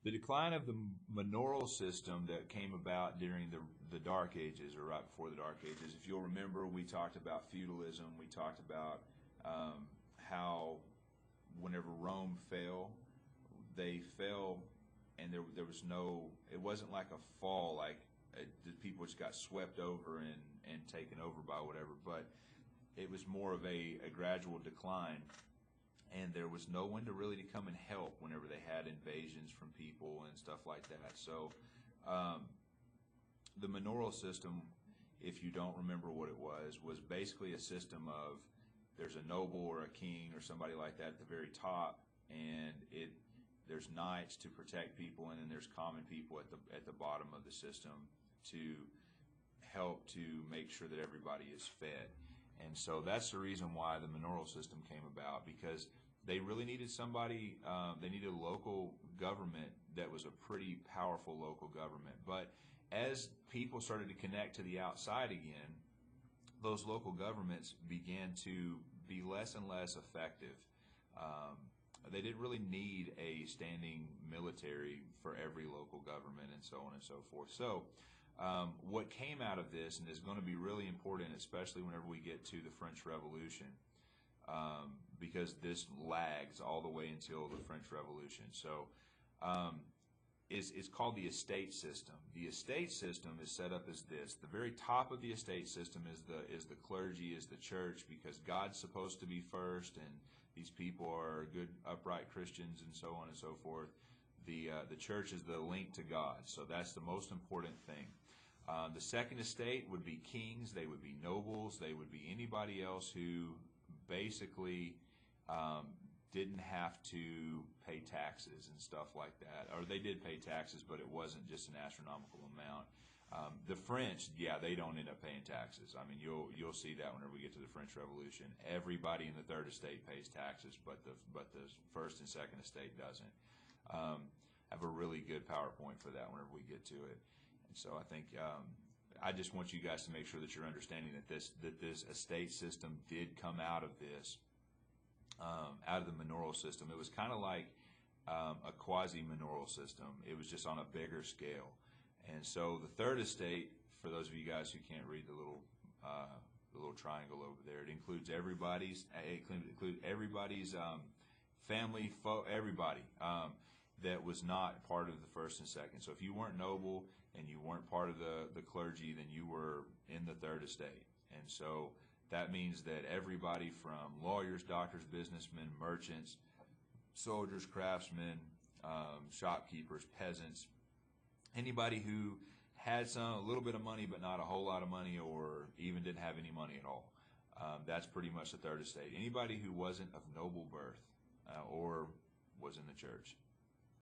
The decline of the manorial system that came about during the Dark Ages, or right before the Dark Ages. If you'll remember, we talked about feudalism. We talked about how whenever Rome fell, they fell, and there was no. It wasn't like a fall, like the people just got swept over and taken over by whatever. But it was more of a gradual decline. And there was no one to really to come and help whenever they had invasions from people and stuff like that. So the manorial system, if you don't remember what it was basically a system of there's a noble or a king or somebody like that at the very top, and there's knights to protect people, and then there's common people at the bottom of the system to help to make sure that everybody is fed. And so that's the reason why the manorial system came about, because they really needed somebody, they needed a local government that was a pretty powerful local government. But as people started to connect to the outside again, those local governments began to be less and less effective. They didn't really need a standing military for every local government and so on and so forth. So what came out of this, and is going to be really important, especially whenever we get to the French Revolution, because this lags all the way until the French Revolution. So it's called the estate system. The estate system is set up as this. The very top of the estate system is the clergy, is the church, because God's supposed to be first, and these people are good, upright Christians, and so on and so forth. The church is the link to God, so that's the most important thing. The second estate would be kings, they would be nobles, they would be anybody else who basically didn't have to pay taxes and stuff like that. Or they did pay taxes, but it wasn't just an astronomical amount. The French, yeah, they don't end up paying taxes. I mean, you'll see that whenever we get to the French Revolution. Everybody in the third estate pays taxes, but the first and second estate doesn't. I have a really good PowerPoint for that whenever we get to it. And so I think I just want you guys to make sure that you're understanding that this estate system did come out of this, out of the manorial system. It was kind of like a quasi-manorial system. It was just on a bigger scale. And so the third estate, for those of you guys who can't read the little triangle over there, it includes everybody's family, everybody that was not part of the first and second. So if you weren't noble and you weren't part of the clergy, then you were in the third estate. And so that means that everybody from lawyers, doctors, businessmen, merchants, soldiers, craftsmen, shopkeepers, peasants, anybody who had a little bit of money but not a whole lot of money, or even didn't have any money at all, that's pretty much the third estate. Anybody who wasn't of noble birth or was in the church.